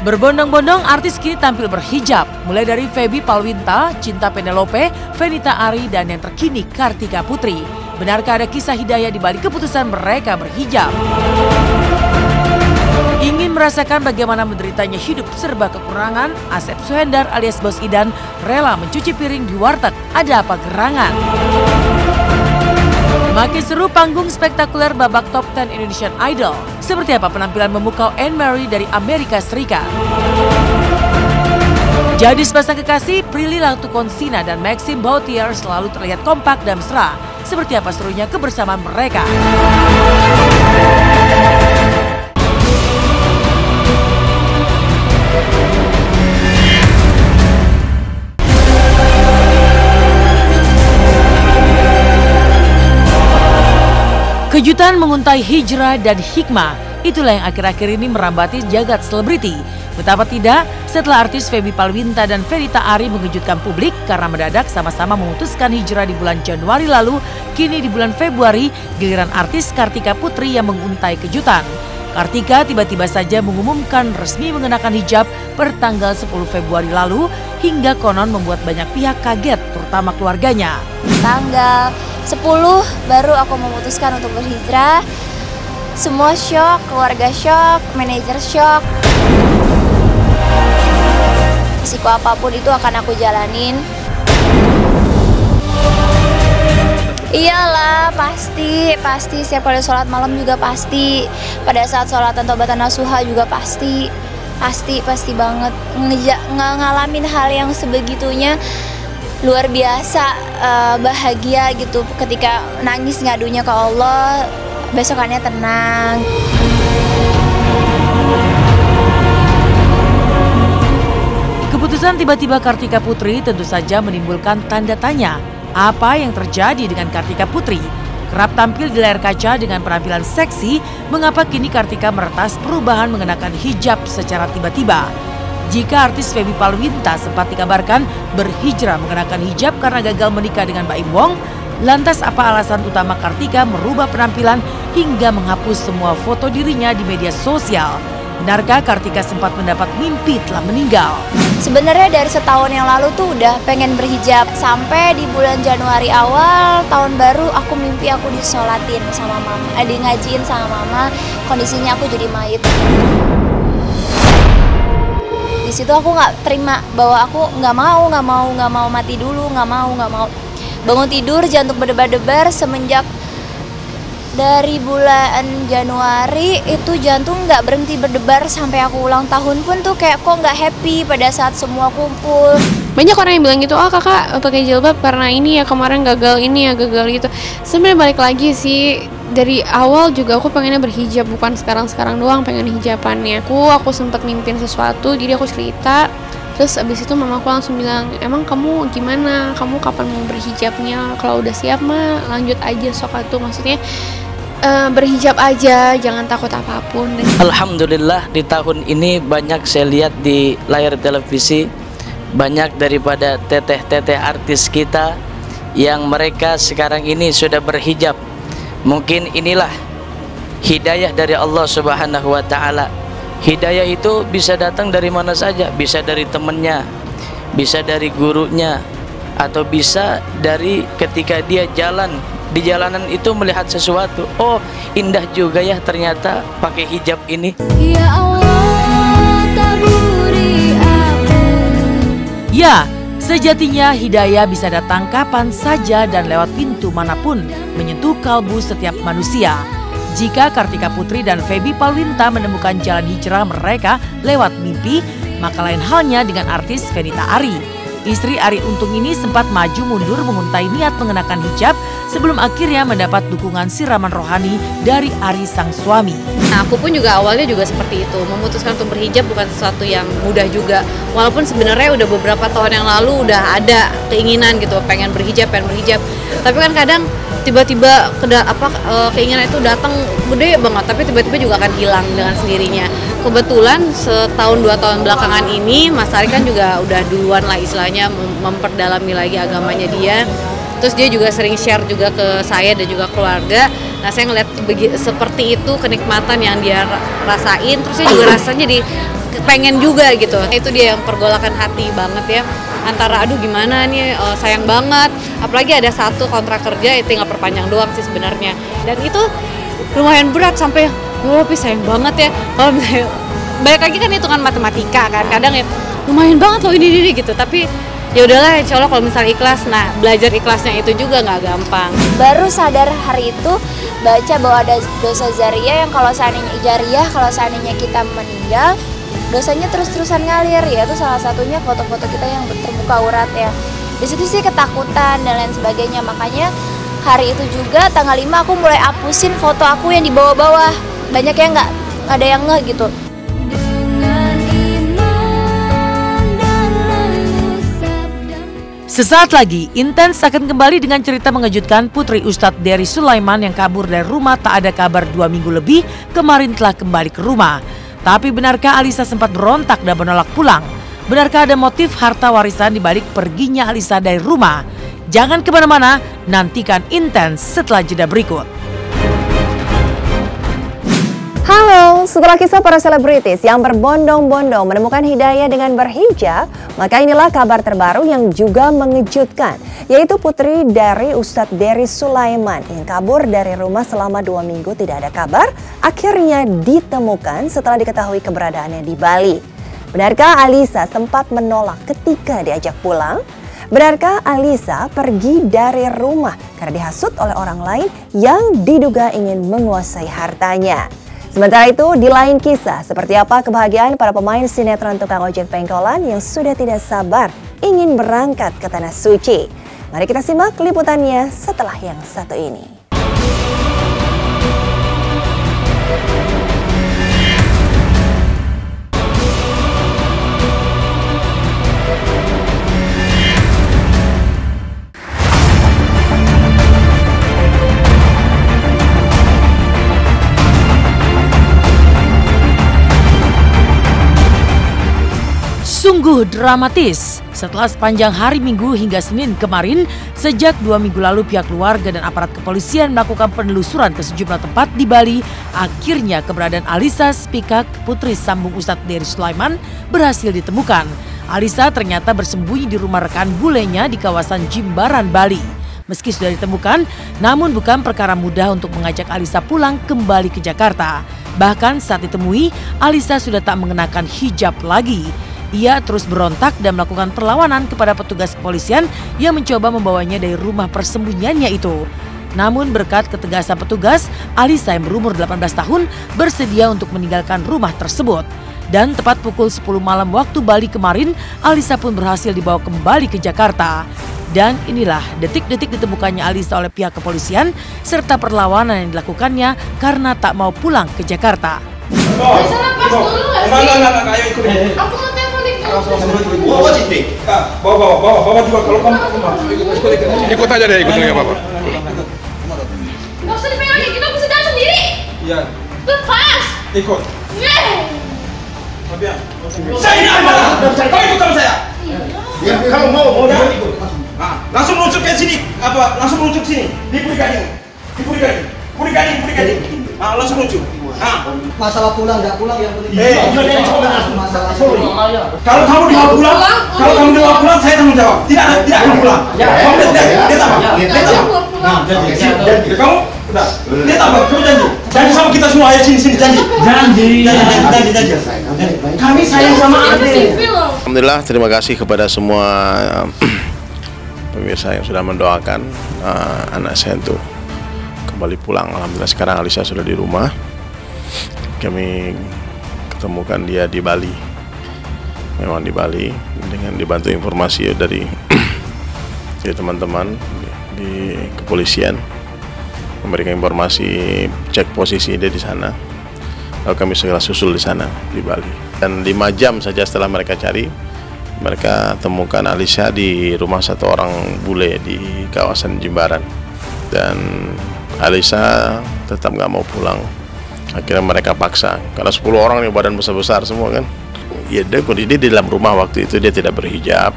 Berbondong-bondong artis kini tampil berhijab, mulai dari Feby Palwinta, Cinta Penelope, Fenita Arie, dan yang terkini Kartika Putri. Benarkah ada kisah hidayah di balik keputusan mereka berhijab? Ingin merasakan bagaimana menderitanya hidup serba kekurangan, Asep Suhendar alias Bos Idan rela mencuci piring di warteg. Ada apa gerangan? Makin seru panggung spektakuler babak top 10 Indonesian Idol. Seperti apa penampilan memukau Anne Marie dari Amerika Serikat? Jadi sepasang kekasih, Prilly Latuconsina dan Maxime Bauthier selalu terlihat kompak dan mesra. Seperti apa serunya kebersamaan mereka? Kejutan menguntai Hijrah dan Hikmah, itulah yang akhir-akhir ini merambati jagat selebriti. Betapa tidak, setelah artis Feby Palwinta dan Fenita Arie mengejutkan publik karena mendadak sama-sama memutuskan hijrah di bulan Januari lalu, kini di bulan Februari giliran artis Kartika Putri yang menguntai kejutan. Kartika tiba-tiba saja mengumumkan resmi mengenakan hijab per tanggal 10 Februari lalu hingga konon membuat banyak pihak kaget, terutama keluarganya. Tanggal 10 baru aku memutuskan untuk berhijrah. Semua shock, keluarga shock, manajer shock. Risiko apapun itu akan aku jalanin. Iyalah, pasti setiap kali sholat malam juga pasti. Pada saat sholatan taubatan nasuha juga pasti banget. Ngalamin hal yang sebegitunya luar biasa, bahagia gitu ketika nangis ngadunya ke Allah, besokannya tenang. Keputusan tiba-tiba Kartika Putri tentu saja menimbulkan tanda tanya. Apa yang terjadi dengan Kartika Putri? Kerap tampil di layar kaca dengan penampilan seksi, mengapa kini Kartika meretas perubahan mengenakan hijab secara tiba-tiba? Jika artis Feby Palwinta sempat dikabarkan berhijrah mengenakan hijab karena gagal menikah dengan Baim Wong, lantas apa alasan utama Kartika merubah penampilan hingga menghapus semua foto dirinya di media sosial? Benarkah Kartika sempat mendapat mimpi telah meninggal? Sebenarnya dari setahun yang lalu tuh udah pengen berhijab. Sampai di bulan Januari awal tahun baru aku mimpi aku disolatin sama mama, ngajiin sama mama, kondisinya aku jadi mayit. Di situ aku nggak terima bahwa aku nggak mau mati dulu, nggak mau. Bangun tidur jantung berdebar-debar semenjak dari bulan Januari itu jantung nggak berhenti berdebar sampai aku ulang tahun pun tuh kayak kok nggak happy pada saat semua kumpul. Banyak orang yang bilang gitu, oh kakak pakai jilbab karena ini ya kemarin gagal ini ya gagal gitu. Sebenarnya balik lagi sih, dari awal juga aku pengennya berhijab, bukan sekarang doang pengen hijabannya. Aku sempat mimpin sesuatu, jadi aku cerita. Terus abis itu mama aku langsung bilang, emang kamu gimana? Kamu kapan mau berhijabnya? Kalau udah siap mah lanjut aja sok atuh. Maksudnya berhijab aja, jangan takut apapun. Alhamdulillah di tahun ini banyak saya lihat di layar televisi, banyak daripada teteh-teteh artis kita yang mereka sekarang ini sudah berhijab. Mungkin inilah hidayah dari Allah Subhanahu wa Ta'ala. Hidayah itu bisa datang dari mana saja, bisa dari temannya, bisa dari gurunya, atau bisa dari ketika dia jalan di jalanan itu melihat sesuatu. Oh, indah juga ya ternyata pakai hijab ini. Ya Allah, taburi aku. Ya, sejatinya hidayah bisa datang kapan saja dan lewat pintu manapun, menyentuh kalbu setiap manusia. Jika Kartika Putri dan Feby Palwinta menemukan jalan hijrah mereka lewat mimpi, maka lain halnya dengan artis Fenita Arie. Istri Arie Untung ini sempat maju mundur menguntai niat mengenakan hijab sebelum akhirnya mendapat dukungan siraman rohani dari Arie sang suami. Nah, aku pun juga awalnya juga seperti itu, memutuskan untuk berhijab bukan sesuatu yang mudah juga. Walaupun sebenarnya udah beberapa tahun yang lalu udah ada keinginan gitu, pengen berhijab. Tapi kan kadang tiba-tiba keinginan itu datang gede banget, tapi tiba-tiba juga akan hilang dengan sendirinya. Kebetulan setahun 2 tahun belakangan ini Mas Arie kan juga udah duluan lah istilahnya memperdalami lagi agamanya dia. Terus dia juga sering share juga ke saya dan juga keluarga. Nah, saya ngeliat seperti itu kenikmatan yang dia rasain. Terus saya juga rasanya pengen juga gitu. Itu dia yang pergolakan hati banget ya, antara aduh gimana nih, sayang banget, apalagi ada satu kontrak kerja itu tinggal perpanjang doang sih sebenarnya, dan itu lumayan berat sampai tapi sayang banget ya. Kalau misalnya balik lagi kan hitungan matematika kan, kadang ya lumayan banget loh ini gitu, tapi ya udahlah, insya Allah kalau misalnya ikhlas. Nah, belajar ikhlasnya itu juga nggak gampang. Baru sadar hari itu baca bahwa ada dosa jariah yang kalau seandainya kita meninggal, dosanya terus-terusan ngalir, ya itu salah satunya foto-foto kita yang terbuka aurat ya. Di situ sih ketakutan dan lain sebagainya, makanya hari itu juga tanggal 5 aku mulai hapusin foto aku yang di bawah-bawah. Banyak yang nggak ada yang ngeh gitu. Sesaat lagi, Intens akan kembali dengan cerita mengejutkan putri Ustadz Dery Sulaiman yang kabur dari rumah tak ada kabar 2 minggu lebih, kemarin telah kembali ke rumah. Tapi benarkah Alisa sempat berontak dan menolak pulang? Benarkah ada motif harta warisan dibalik perginya Alisa dari rumah? Jangan kemana-mana, nantikan Intens setelah jeda berikut. Halo, setelah kisah para selebritis yang berbondong-bondong menemukan hidayah dengan berhijab, maka inilah kabar terbaru yang juga mengejutkan, yaitu putri dari Ustadz Dery Sulaiman yang kabur dari rumah selama 2 minggu tidak ada kabar, akhirnya ditemukan setelah diketahui keberadaannya di Bali. Benarkah Alisa sempat menolak ketika diajak pulang? Benarkah Alisa pergi dari rumah karena dihasut oleh orang lain yang diduga ingin menguasai hartanya? Sementara itu, di lain kisah, seperti apa kebahagiaan para pemain sinetron tukang ojek pengkolan yang sudah tidak sabar ingin berangkat ke Tanah Suci. Mari kita simak liputannya setelah yang satu ini. Sungguh dramatis. Setelah sepanjang hari Minggu hingga Senin kemarin, sejak 2 minggu lalu pihak keluarga dan aparat kepolisian melakukan penelusuran ke sejumlah tempat di Bali, akhirnya keberadaan Alisa Spikak, putri sambung Ustadz Dery Sulaiman, berhasil ditemukan. Alisa ternyata bersembunyi di rumah rekan bulenya di kawasan Jimbaran, Bali. Meski sudah ditemukan, namun bukan perkara mudah untuk mengajak Alisa pulang kembali ke Jakarta. Bahkan saat ditemui, Alisa sudah tak mengenakan hijab lagi. Ia terus berontak dan melakukan perlawanan kepada petugas kepolisian yang mencoba membawanya dari rumah persembunyiannya itu. Namun berkat ketegasan petugas, Alisa yang berumur 18 tahun bersedia untuk meninggalkan rumah tersebut. Dan tepat pukul 10 malam waktu Bali kemarin, Alisa pun berhasil dibawa kembali ke Jakarta. Dan inilah detik-detik ditemukannya Alisa oleh pihak kepolisian serta perlawanan yang dilakukannya karena tak mau pulang ke Jakarta. Bawa juga kalau kamu ikut aja deh, ikut nggak apa-apa. Nggak usah dipegangin, kita bisa jalan sendiri. Iya. Lepas. Ikut. Iya. Saya ini apa? Kau ikut sama saya. Iya. Kamu mau ikut? Langsung meluncur ke sini. Apa? Langsung meluncur sini. Di Puri Gading. Langsung meluncur. Masalah pulang nggak pulang yang penting. Masalah kalau kamu dibawa pulang, saya tanggung jawab. Tidak akan pulang. Kamu lihat apa? Kamu udah lihat apa? Kamu janji sama kita semua, ayo sini janji. Kami sayang sama Ade. Alhamdulillah, terima kasih kepada semua pemirsa yang sudah mendoakan anak saya untuk kembali pulang. Alhamdulillah sekarang Alisa sudah di rumah. Kami ketemukan dia di Bali, memang di Bali, dengan dibantu informasi dari teman-teman di kepolisian, memberikan informasi, cek posisi dia di sana, lalu kami segera susul di sana di Bali. Dan 5 jam saja setelah mereka cari, mereka temukan Alisa di rumah satu orang bule di kawasan Jimbaran, dan Alisa tetap nggak mau pulang. Akhirnya mereka paksa, karena 10 orang nih badan besar-besar semua kan. Ya dia di dalam rumah waktu itu dia tidak berhijab.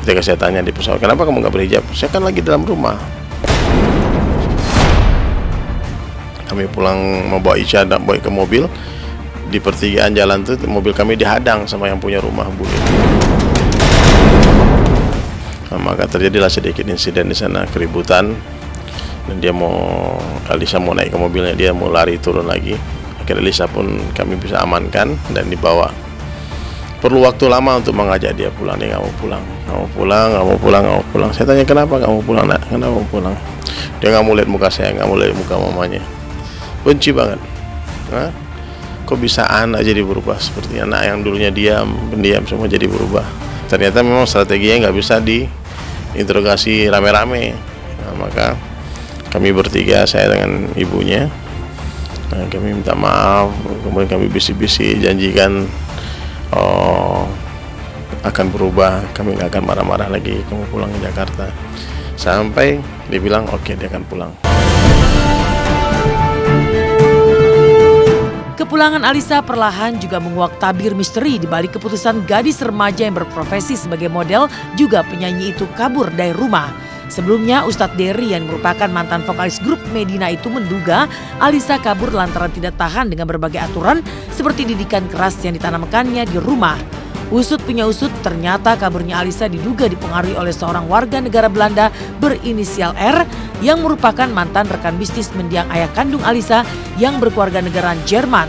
Ketika saya tanya di pesawat, kenapa kamu nggak berhijab? Saya kan lagi dalam rumah. Kami pulang membawa Isya dan bawa ke mobil. di pertigaan jalan tuh mobil kami dihadang sama yang punya rumah bule. Nah, maka terjadilah sedikit insiden di sana, keributan, dan Alisa mau naik ke mobilnya, dia mau lari turun lagi. Akhirnya Alisa pun kami bisa amankan dan dibawa. Perlu waktu lama untuk mengajak dia pulang. Dia nggak mau pulang, nggak mau pulang, nggak mau pulang, nggak mau pulang. Saya tanya kenapa nggak mau pulang, nak? Kenapa mau pulang? Dia nggak mau lihat muka saya, nggak mau lihat muka mamanya. Benci banget. Nah, kok bisa anak jadi berubah seperti anak yang dulunya diam, pendiam, semua jadi berubah. Ternyata memang strateginya nggak bisa diinterogasi rame-rame. Nah, maka kami bertiga, saya dengan ibunya, nah, kami minta maaf, kemudian kami bisi-bisi janjikan akan berubah, kami nggak akan marah-marah lagi, kamu pulang ke Jakarta. Sampai dibilang oke, dia akan pulang. Kepulangan Alisa perlahan juga menguak tabir misteri di balik keputusan gadis remaja yang berprofesi sebagai model juga penyanyi itu kabur dari rumah. Sebelumnya Ustadz Dery yang merupakan mantan vokalis grup Medina itu menduga Alisa kabur lantaran tidak tahan dengan berbagai aturan seperti didikan keras yang ditanamkannya di rumah. Usut punya usut, ternyata kaburnya Alisa diduga dipengaruhi oleh seorang warga negara Belanda berinisial R yang merupakan mantan rekan bisnis mendiang ayah kandung Alisa yang berkeluarga negaraan Jerman.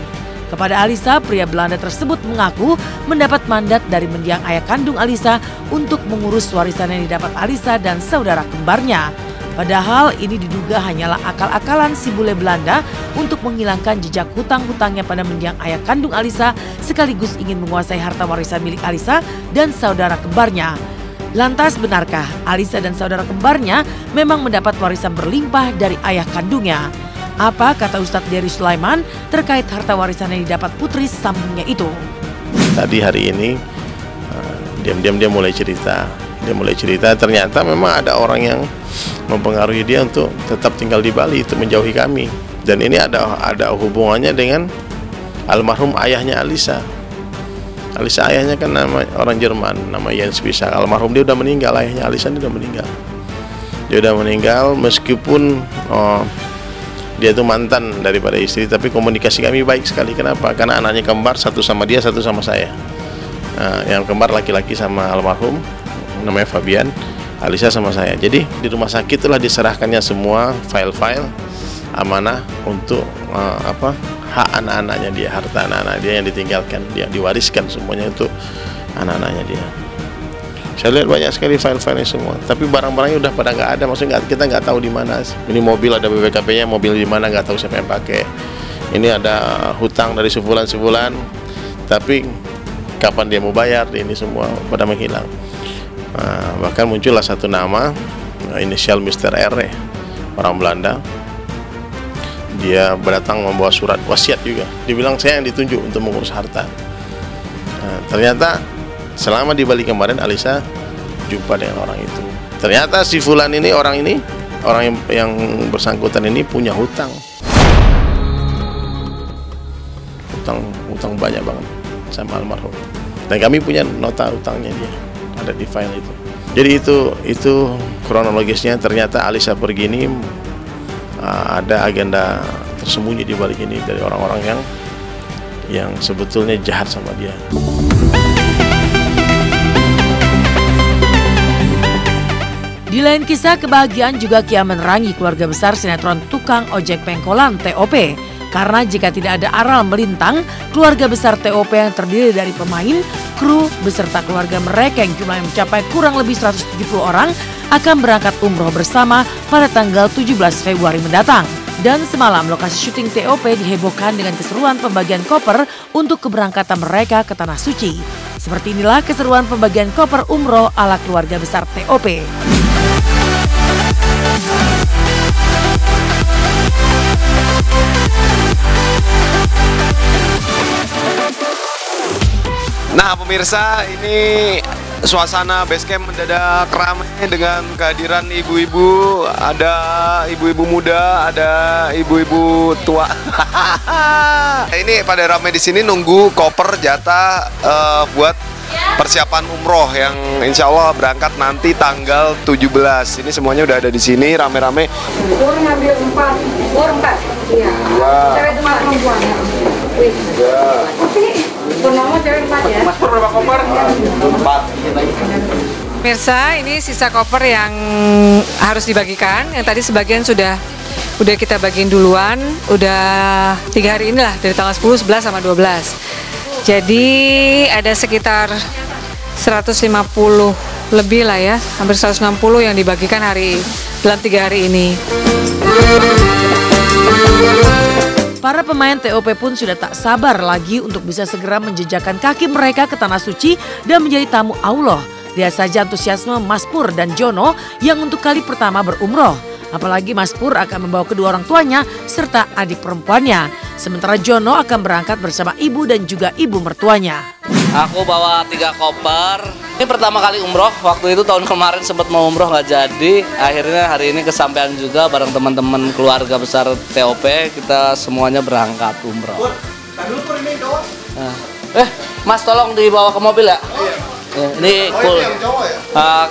Kepada Alisa, pria Belanda tersebut mengaku mendapat mandat dari mendiang ayah kandung Alisa untuk mengurus warisan yang didapat Alisa dan saudara kembarnya. Padahal ini diduga hanyalah akal-akalan si bule Belanda untuk menghilangkan jejak hutang-hutangnya pada mendiang ayah kandung Alisa sekaligus ingin menguasai harta warisan milik Alisa dan saudara kembarnya. Lantas benarkah Alisa dan saudara kembarnya memang mendapat warisan berlimpah dari ayah kandungnya? Apa kata Ustadz Dery Sulaiman terkait harta warisan yang didapat putri sambungnya itu? Tadi hari ini diam-diam dia mulai cerita. Dia mulai cerita ternyata memang ada orang yang mempengaruhi dia untuk tetap tinggal di Bali, itu menjauhi kami. Dan ini ada hubungannya dengan almarhum ayahnya Alisa. Alisa ayahnya kan nama orang Jerman, nama Jens Spisak. Almarhum dia udah meninggal, ayahnya Alisa dia udah meninggal. Dia udah meninggal meskipun dia itu mantan daripada istri, tapi komunikasi kami baik sekali. Kenapa? Karena anaknya kembar, satu sama dia, satu sama saya. Nah, yang kembar laki-laki sama almarhum, namanya Fabian, Alisa sama saya. Jadi di rumah sakit itulah diserahkannya semua file-file amanah untuk hak anak-anaknya dia, harta anak-anak dia yang ditinggalkan, dia diwariskan semuanya untuk anak-anaknya dia. Saya lihat banyak sekali file-filenya semua, tapi barang-barangnya udah pada nggak ada, maksudnya kita nggak tahu di mana. Ini mobil ada BPKP-nya, mobil di mana nggak tahu siapa yang pakai. Ini ada hutang dari sebulan-sebulan, tapi kapan dia mau bayar, ini semua pada menghilang. Bahkan muncullah satu nama, inisial Mr. R, orang Belanda. Dia berdatang membawa surat wasiat juga. Dibilang saya yang ditunjuk untuk mengurus harta. Ternyata selama di Bali kemarin Alisa jumpa dengan orang itu. Ternyata si Fulan ini, orang yang bersangkutan ini punya hutang banyak banget sama almarhum. Dan kami punya nota hutangnya dia, ada di file itu. Jadi itu kronologisnya. Ternyata Alisa pergi ini ada agenda tersembunyi di balik ini dari orang-orang yang sebetulnya jahat sama dia. Di lain kisah, kebahagiaan juga kian menerangi keluarga besar sinetron tukang ojek pengkolan TOP. Karena jika tidak ada aral melintang, keluarga besar TOP yang terdiri dari pemain, kru, beserta keluarga mereka yang jumlahnya mencapai kurang lebih 170 orang akan berangkat umroh bersama pada tanggal 17 Februari mendatang. Dan semalam lokasi syuting TOP dihebohkan dengan keseruan pembagian koper untuk keberangkatan mereka ke Tanah Suci. Seperti inilah keseruan pembagian koper umroh ala keluarga besar TOP. Nah pemirsa, ini suasana basecamp mendadak ramai dengan kehadiran ibu-ibu. Ada ibu-ibu muda, ada ibu-ibu tua. Ini pada ramai di sini nunggu koper jatah buat persiapan umroh yang insya Allah berangkat nanti tanggal 17. Ini semuanya udah ada di sini rame-rame. Umur ngambil 4. Iya. Cewek itu perempuan. Purnomo cewek 4 ya. Mas Pur berapa koper? 4. Mirsa, ini sisa koper yang harus dibagikan. Yang tadi sebagian sudah kita bagiin duluan. Udah 3 hari inilah dari tanggal 10, 11 sama 12. Jadi ada sekitar 150 lebih lah ya, hampir 160 yang dibagikan dalam 3 hari ini. Para pemain TOP pun sudah tak sabar lagi untuk bisa segera menjejakkan kaki mereka ke Tanah Suci dan menjadi tamu Allah. Lihat saja antusiasme Mas Pur dan Jono yang untuk kali pertama berumroh. Apalagi Mas Pur akan membawa kedua orang tuanya serta adik perempuannya. Sementara Jono akan berangkat bersama ibu dan juga ibu mertuanya. Aku bawa 3 koper. Ini pertama kali umroh. Waktu itu tahun kemarin sempat mau umroh nggak jadi. Akhirnya hari ini kesampaian juga bareng teman-teman keluarga besar TOP. Kita semuanya berangkat umroh. Mas tolong dibawa ke mobil ya. Ini cool.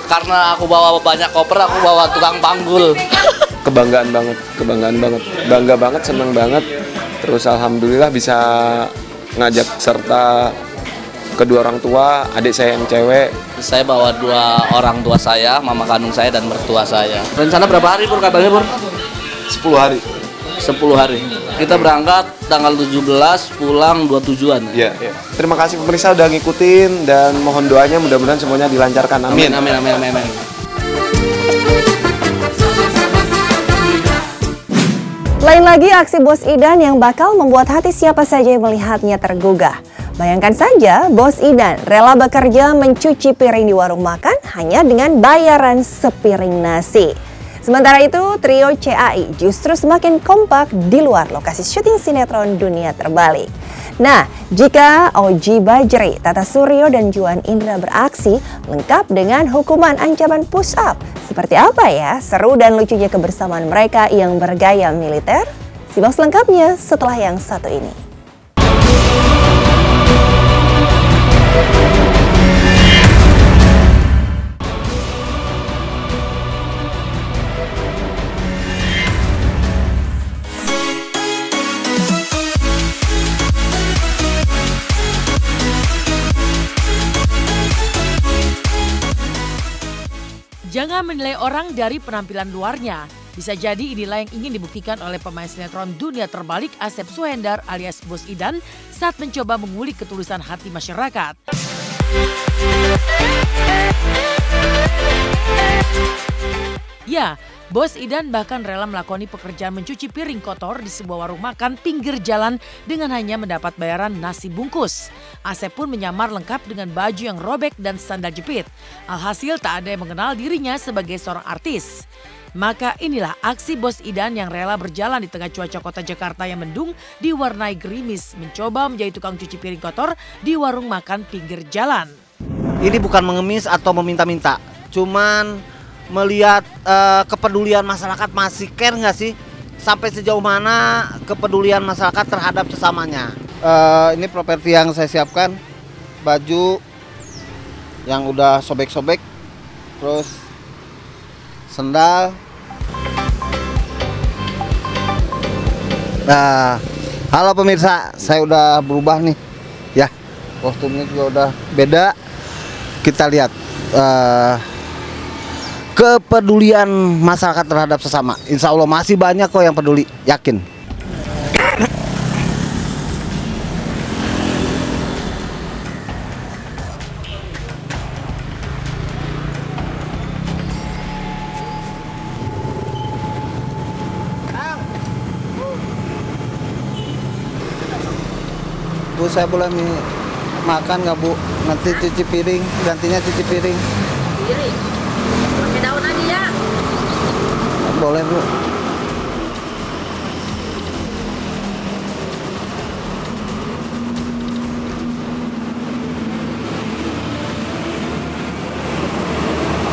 Karena aku bawa banyak koper, aku bawa tukang panggul. Kebanggaan banget, bangga banget, senang banget. Terus alhamdulillah bisa ngajak serta kedua orang tua, adik saya yang cewek. Saya bawa 2 orang tua saya, mama kandung saya dan mertua saya. Rencana berapa hari Pur katanya Pur? 10 hari. 10 hari. Kita berangkat tanggal 17, pulang 27-an. Iya. Terima kasih pemirsa udah ngikutin dan mohon doanya mudah-mudahan semuanya dilancarkan. Amin. Amin. Lain lagi aksi Bos Idan yang bakal membuat hati siapa saja yang melihatnya tergugah. Bayangkan saja Bos Idan rela bekerja mencuci piring di warung makan hanya dengan bayaran sepiring nasi. Sementara itu, trio CAI justru semakin kompak di luar lokasi syuting sinetron Dunia Terbalik. Nah, jika Oji Bajri, Tata Suryo, dan Juan Indra beraksi lengkap dengan hukuman ancaman push up, seperti apa ya seru dan lucunya kebersamaan mereka yang bergaya militer? Simak selengkapnya setelah yang satu ini. Jangan menilai orang dari penampilan luarnya. Bisa jadi inilah yang ingin dibuktikan oleh pemain sinetron Dunia Terbalik Asep Suhendar alias Bos Idan saat mencoba mengulik ketulusan hati masyarakat. Ya, Bos Idan bahkan rela melakoni pekerjaan mencuci piring kotor di sebuah warung makan pinggir jalan dengan hanya mendapat bayaran nasi bungkus. Asep pun menyamar lengkap dengan baju yang robek dan sandal jepit. Alhasil tak ada yang mengenal dirinya sebagai seorang artis. Maka inilah aksi Bos Idan yang rela berjalan di tengah cuaca kota Jakarta yang mendung diwarnai gerimis mencoba menjadi tukang cuci piring kotor di warung makan pinggir jalan. Ini bukan mengemis atau meminta-minta, cuman melihat kepedulian masyarakat masih care nggak sih? Sampai sejauh mana kepedulian masyarakat terhadap sesamanya. Ini properti yang saya siapkan, baju yang udah sobek-sobek, terus sendal. Nah, halo pemirsa, saya udah berubah nih. Ya, kostumnya juga udah beda. Kita lihat kepedulian masyarakat terhadap sesama. Insya Allah masih banyak kok yang peduli, yakin. Bu, saya boleh makan nggak Bu? Nanti cuci piring, gantinya cuci piring. Pakai daun aja ya. Boleh Bu.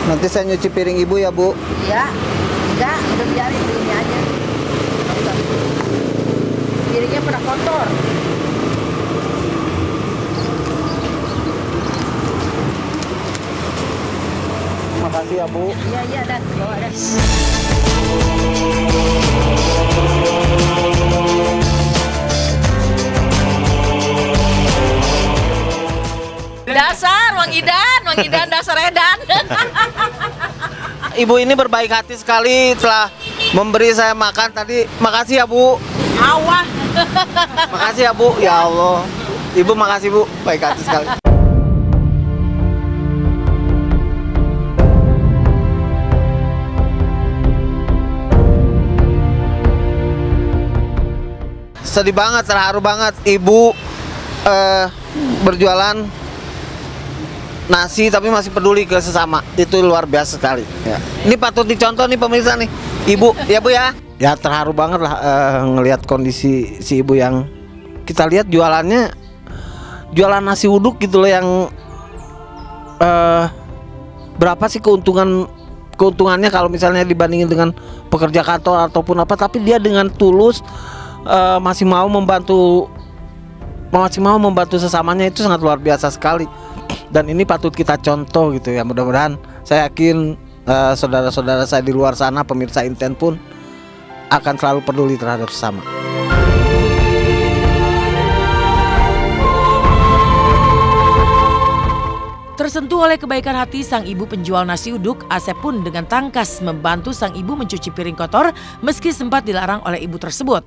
Nanti saya nyuci piring Ibu ya Bu. Iya. Enggak, udah biarin ini aja. Piringnya pada kotor. Makasih ya Bu. Iya dan bawa dan. Mang Idan dasar edan. Ibu ini berbaik hati sekali telah memberi saya makan tadi. Makasih ya Bu. Awah. Makasih ya Bu. Ya Allah. Ibu makasih Bu, baik hati sekali. Sedih banget, terharu banget Ibu berjualan nasi tapi masih peduli ke sesama. Itu luar biasa sekali ya. Ini patut dicontoh nih pemirsa nih Ibu, ya Bu ya. Ya terharu banget lah ngelihat kondisi si Ibu yang kita lihat jualannya, jualan nasi uduk gitu loh, yang berapa sih keuntungannya kalau misalnya dibandingin dengan pekerja kantor ataupun apa, tapi dia dengan tulus masih mau membantu sesamanya. Itu sangat luar biasa sekali dan ini patut kita contoh gitu ya. Mudah-mudahan saya yakin saudara-saudara saya di luar sana, pemirsa Inten pun akan selalu peduli terhadap sesama. Tersentuh oleh kebaikan hati sang ibu penjual nasi uduk, Asep pun dengan tangkas membantu sang ibu mencuci piring kotor meski sempat dilarang oleh ibu tersebut.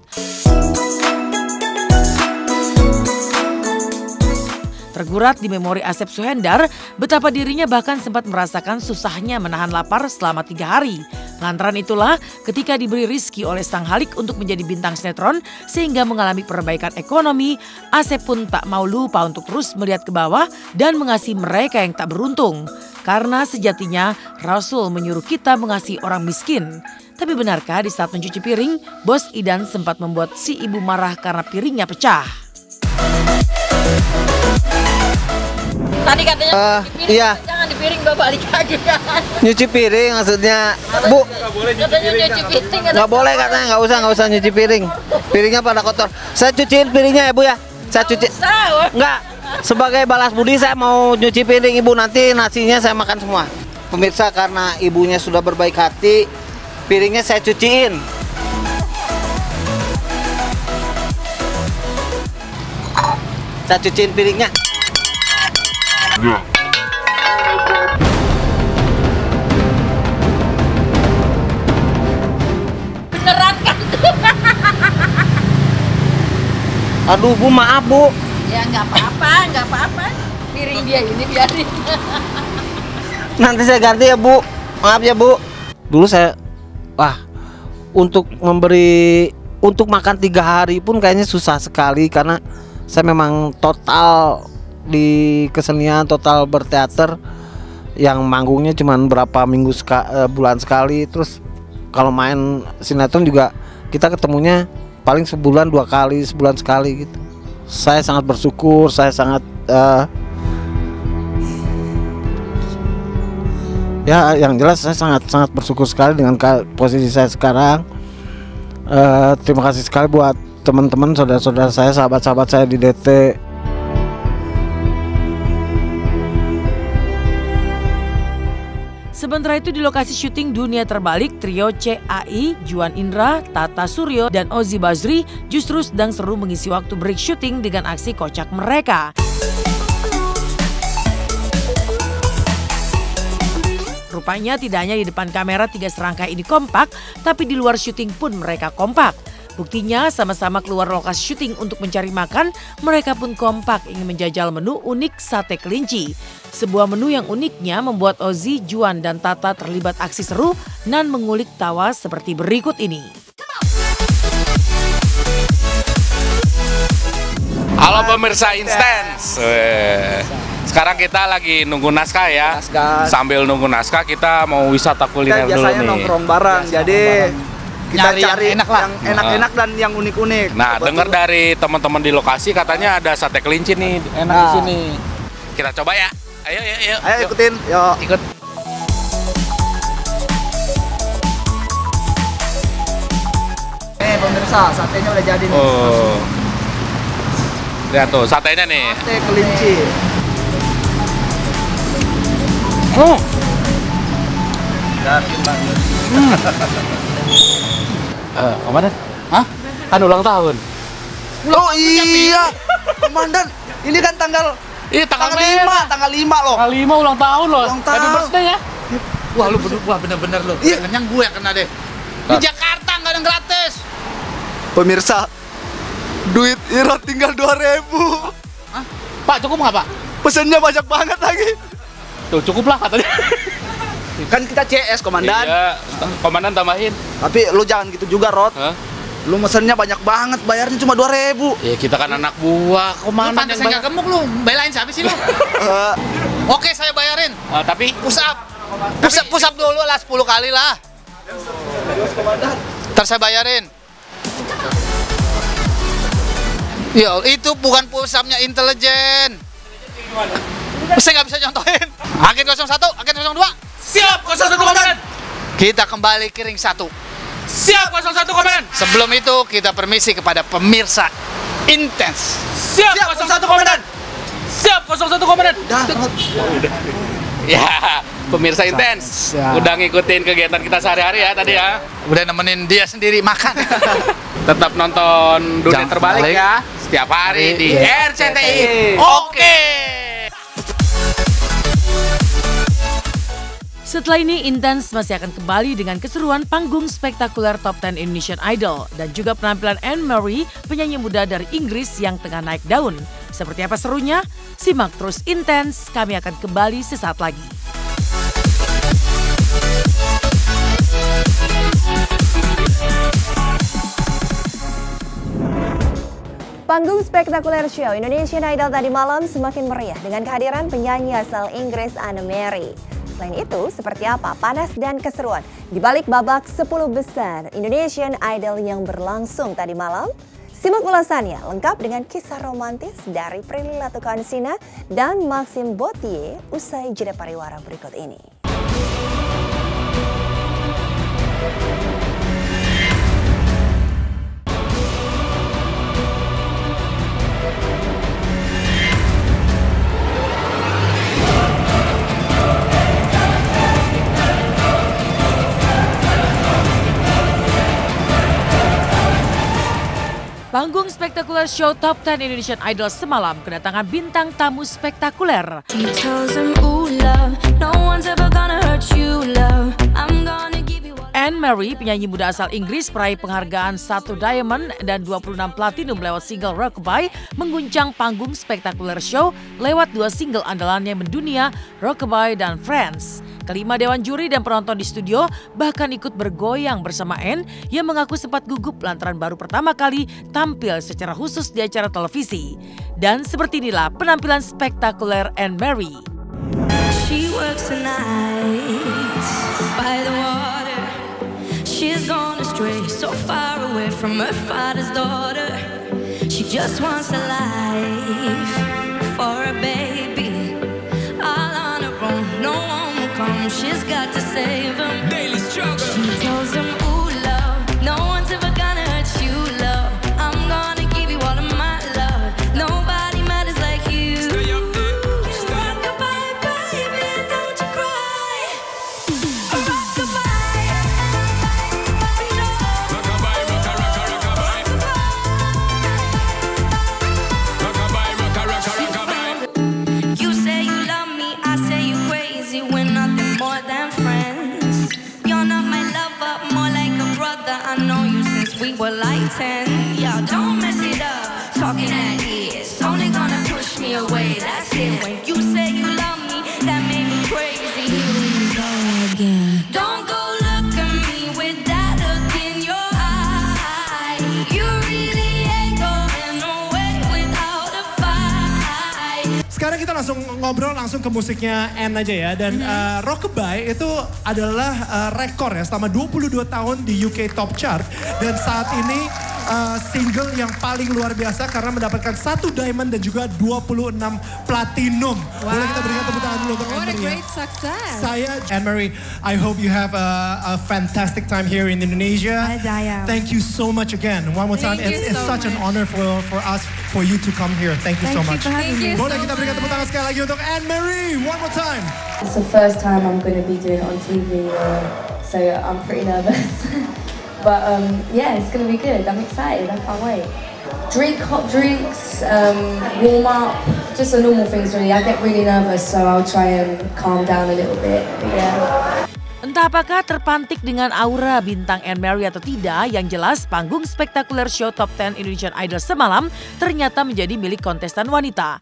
Tergurat di memori Asep Suhendar betapa dirinya bahkan sempat merasakan susahnya menahan lapar selama 3 hari. Lantaran itulah ketika diberi rezeki oleh Sang Halik untuk menjadi bintang sinetron sehingga mengalami perbaikan ekonomi, Asep pun tak mau lupa untuk terus melihat ke bawah dan mengasihi mereka yang tak beruntung. Karena sejatinya Rasul menyuruh kita mengasihi orang miskin. Tapi benarkah di saat mencuci piring, Bos Idan sempat membuat si ibu marah karena piringnya pecah? Tadi katanya iya. Jangan di piring Bapak balik lagi kan. Nyuci piring maksudnya Bu. Katanya nyuci piring. Nggak boleh katanya, nggak usah nyuci piring. Piringnya pada kotor. Saya cuciin piringnya ya Bu ya. Saya cuci. Nggak. Sebagai balas budi saya mau nyuci piring Ibu, nanti nasinya saya makan semua. Pemirsa, karena ibunya sudah berbaik hati, piringnya saya cuciin. Saya cuciin piringnya. Beneran kan? Aduh Bu, maaf Bu. Ya nggak apa-apa. Piring dia ini biarin. Nanti saya ganti ya Bu. Maaf ya Bu. Dulu saya, untuk makan 3 hari pun kayaknya susah sekali karena saya memang total di kesenian, total berteater yang manggungnya cuma berapa bulan sekali. Terus kalau main sinetron juga kita ketemunya paling sebulan 2 kali, sebulan sekali gitu. Saya sangat bersyukur, saya sangat ya yang jelas saya sangat bersyukur sekali dengan posisi saya sekarang. Terima kasih sekali buat teman-teman, saudara-saudara saya, sahabat-sahabat saya di DT. Sementara itu di lokasi syuting Dunia Terbalik, trio CAI, Juan Indra, Tata Suryo, dan Ozi Bazri justru sedang seru mengisi waktu break syuting dengan aksi kocak mereka. Rupanya tidak hanya di depan kamera 3 serangkai ini kompak, tapi di luar syuting pun mereka kompak. Buktinya sama-sama keluar lokasi syuting untuk mencari makan, mereka pun kompak ingin menjajal menu unik sate kelinci. Sebuah menu yang uniknya membuat Ozi, Juan, dan Tata terlibat aksi seru dan mengulik tawa seperti berikut ini. Halo pemirsa Instans. Sekarang kita lagi nunggu naskah ya. Sambil nunggu naskah kita mau wisata kuliner dulu nih. Biasanya nongkrong bareng, jadi kita cari yang enak-enak dan yang unik-unik. Nah, dengar dari teman-teman di lokasi katanya ada sate kelinci nih enak di sini. Kita coba ya. Ayo ikutin. Yuk. Ikut. Pemirsa, satenya udah jadi nih. Oh. Lihat tuh satenya nih. Sate kelinci. Yakin banget. Komandan? Hah? Kan ulang tahun. Oh iya, Komandan. Ini kan tanggal Iya, tanggal 5 loh. Tanggal 5 ulang tahun loh. Happy birthday ya. Wah lu bener-bener lu. Yang gue yang kena deh. Di Jakarta nggak ada yang gratis. Pemirsa, duit Iro tinggal 2.000. Hah? Pak, cukup nggak Pak? Pesennya banyak banget lagi. Tuh cukup lah katanya. Kan kita CS, Komandan. Iya, Komandan tambahin. Tapi lu jangan gitu juga, Rod. Hah? Lu mesennya banyak banget, bayarnya cuma 2.000. Ya kita kan anak buah, Komandan yang bayar. Gemuk lu, belain siapa sih lu? Oke, saya bayarin. Tapi push up dulu lah 10 kali lah. Ntar saya bayarin. Ya, itu bukan push up-nya intelijen. Saya nggak bisa contohin. Agen 01, Agen 02. Siap, 01 Komandan. Kita kembali ke ring 1. Siap, 01 Komandan. Sebelum itu kita permisi kepada pemirsa Intens. Siap, 01 Komandan. Siap, 01 Komandan. Ya, pemirsa Intens. Udah ngikutin kegiatan kita sehari-hari ya tadi ya. Udah nemenin dia sendiri makan. Tetap nonton Dunia Terbalik ya. Setiap hari di RCTI. Oke. Setelah ini Intens masih akan kembali dengan keseruan panggung spektakuler Top 10 Indonesian Idol dan juga penampilan Anne Marie, penyanyi muda dari Inggris yang tengah naik daun. Seperti apa serunya? Simak terus Intens, kami akan kembali sesaat lagi. Panggung spektakuler show Indonesian Idol tadi malam semakin meriah dengan kehadiran penyanyi asal Inggris Anne Marie. Selain itu, seperti apa panas dan keseruan di balik babak 10 besar Indonesian Idol yang berlangsung tadi malam? Simak ulasannya lengkap dengan kisah romantis dari Prilly Latuconsina dan Maxime Botier usai jeda pariwara berikut ini. Panggung spektakuler show Top 10 Indonesian Idol semalam kedatangan bintang tamu spektakuler. Anne Marie, penyanyi muda asal Inggris, peraih penghargaan 1 Diamond dan 26 Platinum lewat single Rockabye, mengguncang panggung spektakuler show lewat 2 single andalannya mendunia, Rockabye dan Friends. Kelima dewan juri dan penonton di studio bahkan ikut bergoyang bersama Anne yang mengaku sempat gugup lantaran baru pertama kali tampil secara khusus di acara televisi. Dan seperti inilah penampilan spektakuler Anne Marie. She works the nights by the water. She's gone astray, so far away from her father's daughter. She just wants a life for a baby, all on her own. No one will come, she's got to save him. Daily struggle. She tells him, ooh, love, no one's ever gonna hurt you, love. I'm gonna give you all of my love. Nobody matters like you. Stay up there. Rockabye, baby, don't you cry. Rockabye. You say you love me, I say you crazy. We're nothing more than friends. You're not my lover, more like a brother. I know you since we were like 10. Yeah, don't mess it up, talking at ears. Only gonna push me away, that's it. When you say you love me, that made me crazy. Here we go again. Don't go look at me with that look in your eye. You really ain't going away without a fight. Sekarang kita langsung ngobrol langsung ke musiknya Anne aja ya. Dan Rockabye itu adalah rekor ya selama 22 tahun di UK Top Chart. Dan saat ini single yang paling luar biasa karena mendapatkan 1 Diamond dan juga 26 Platinum. Boleh kita berikan tepuk tangan dulu untuk Anne Marie. What a great success. Saya Anne Marie, I hope you have a fantastic time here in Indonesia. Thank you so much again. One more time, it's such an honor for us, for you to come here. Thank you so much. Boleh kita berikan tepuk tangan sekali lagi untuk Anne Marie. One more time. It's the first time I'm going to be doing it on TV, so I'm pretty nervous. But yeah, it's going to be good. I'm excited. I can't wait. Drink hot drinks, warm up. just the normal things really. I get really nervous, so I'll try and calm down a little bit. But yeah. Entah apakah terpantik dengan aura bintang Anne Mary atau tidak, yang jelas panggung spektakuler show Top 10 Indonesian Idol semalam ternyata menjadi milik kontestan wanita.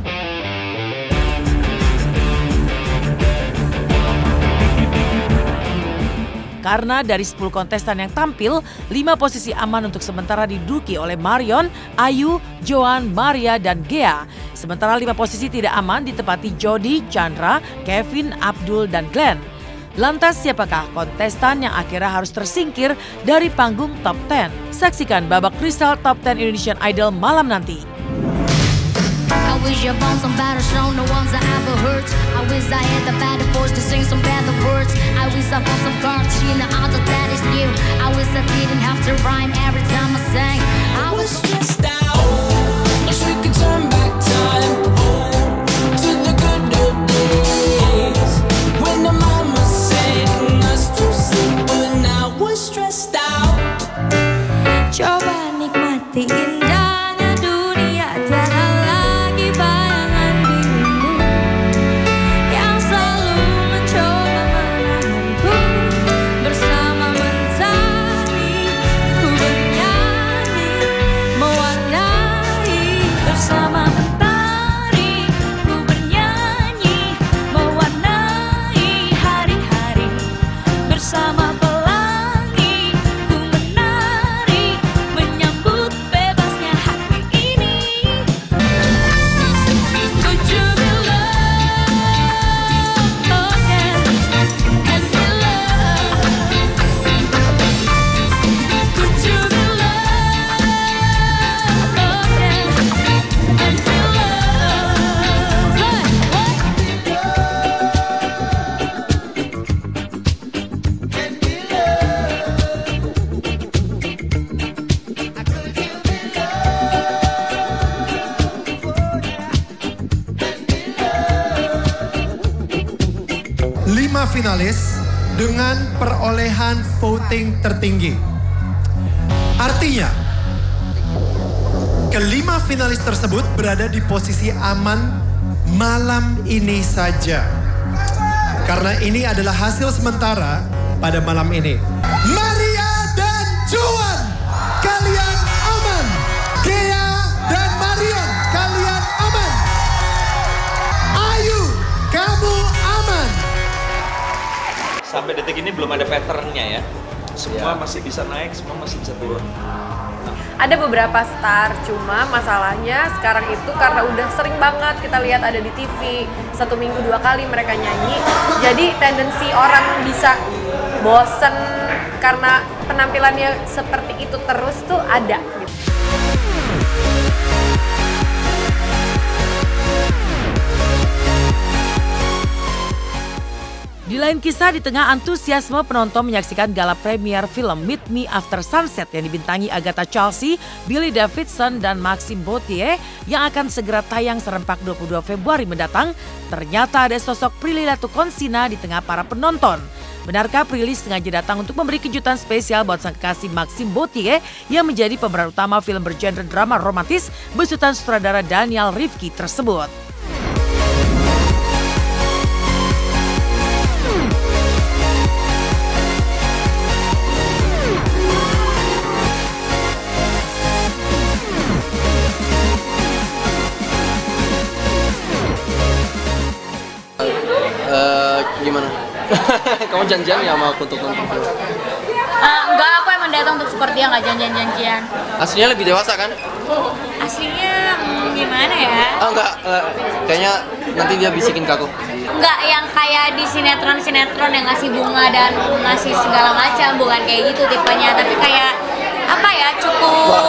Karena dari 10 kontestan yang tampil, 5 posisi aman untuk sementara diduduki oleh Marion, Ayu, Joan, Maria, dan Ghea. Sementara 5 posisi tidak aman ditempati Jody, Chandra, Kevin, Abdul, dan Glenn. Lantas siapakah kontestan yang akhirnya harus tersingkir dari panggung Top 10? Saksikan babak kristal Top 10 Indonesian Idol malam nanti. I wish I found some better song, the ones I ever heard. I wish I had the better voice to sing some better words. I wish I found some cards in the auto that is new. I wish I didn't have to rhyme every time I sang. I was stressed out. Wish we could turn back time to the good old days when the mama sang us to sleep, but now we're stressed out. Coba nikmati indahnya dunia, tiada lagi bayangan dirimu yang selalu mencoba menahanku. Bersama mentari ku bernyanyi mewarnai, bersama mentari ku bernyanyi mewarnai hari-hari, bersama finalis dengan perolehan voting tertinggi. Artinya, kelima finalis tersebut berada di posisi aman malam ini saja. Karena ini adalah hasil sementara pada malam ini. Maria dan Joan, kalian aman. Ghea dan Marion, kalian aman. Ayu, kamu aman. Sampai detik ini belum ada patternnya ya. Semua masih bisa naik, semua masih bisa turun. Ada beberapa star, cuma masalahnya sekarang itu karena udah sering banget kita lihat ada di TV, 1 minggu 2 kali mereka nyanyi, jadi tendensi orang bisa bosen karena penampilannya seperti itu terus tuh ada gitu. Di lain kisah, di tengah antusiasme penonton menyaksikan gala premier film Meet Me After Sunset yang dibintangi Agatha Chelsea, Billy Davidson, dan Maxime Bauthier yang akan segera tayang serempak 22 Februari mendatang, ternyata ada sosok Prilly Latuconsina di tengah para penonton. Benarkah Prilly sengaja datang untuk memberi kejutan spesial buat sang kekasih Maxime Bauthier yang menjadi pemeran utama film bergenre drama romantis besutan sutradara Daniel Rifki tersebut? Gimana? Kamu janjian ya sama aku untuk nonton film? Enggak, aku emang datang untuk seperti yang nggak janjian-janjian. Aslinya lebih dewasa kan? Aslinya gimana ya? Enggak, kayaknya nanti dia bisikin ke aku. Enggak yang kayak di sinetron-sinetron yang ngasih bunga dan ngasih segala macam, bukan kayak gitu tipenya, tapi kayak apa ya, cukup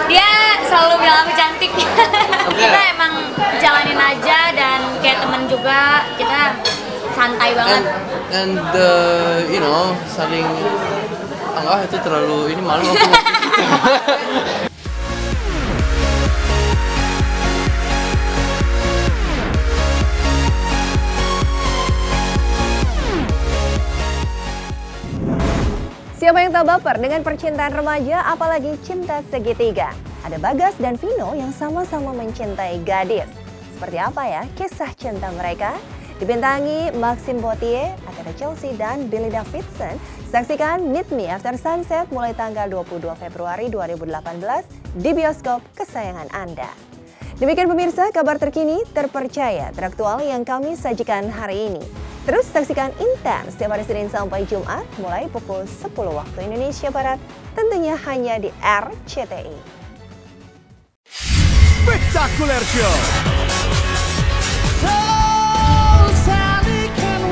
dia selalu bilang aku cantik. Kita emang jalanin aja dan kayak temen juga, kita santai banget. And you know, saling enggak itu terlalu ini malu aku. Siapa yang tak baper dengan percintaan remaja, apalagi cinta segitiga? Ada Bagas dan Vino yang sama-sama mencintai gadis. Seperti apa ya kisah cinta mereka? Dibintangi Maxim Botier, Agatha Chelsea, dan Billy Davidson. Saksikan Meet Me After Sunset mulai tanggal 22 Februari 2018 di bioskop kesayangan Anda. Demikian pemirsa, kabar terkini, terpercaya, teraktual yang kami sajikan hari ini. Terus saksikan Intens setiap hari Senin sampai Jumat mulai pukul 10 waktu Indonesia Barat, tentunya hanya di RCTI. Spektakuler Show.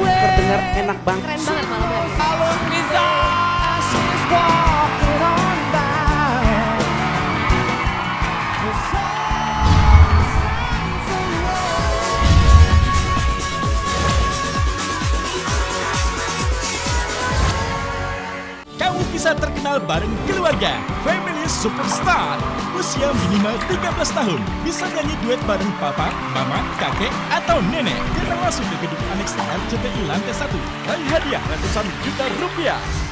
Terdengar enak banget. Keren banget malamnya. Kamu bisa terkenal bareng keluarga. Family Superstar. Usia minimal 13 tahun. Bisa nyanyi duet bareng papa, mama, kakek, atau nenek. Kita langsung ke gedung aneks RCTI lantai 1. Raih hadiah ratusan juta rupiah.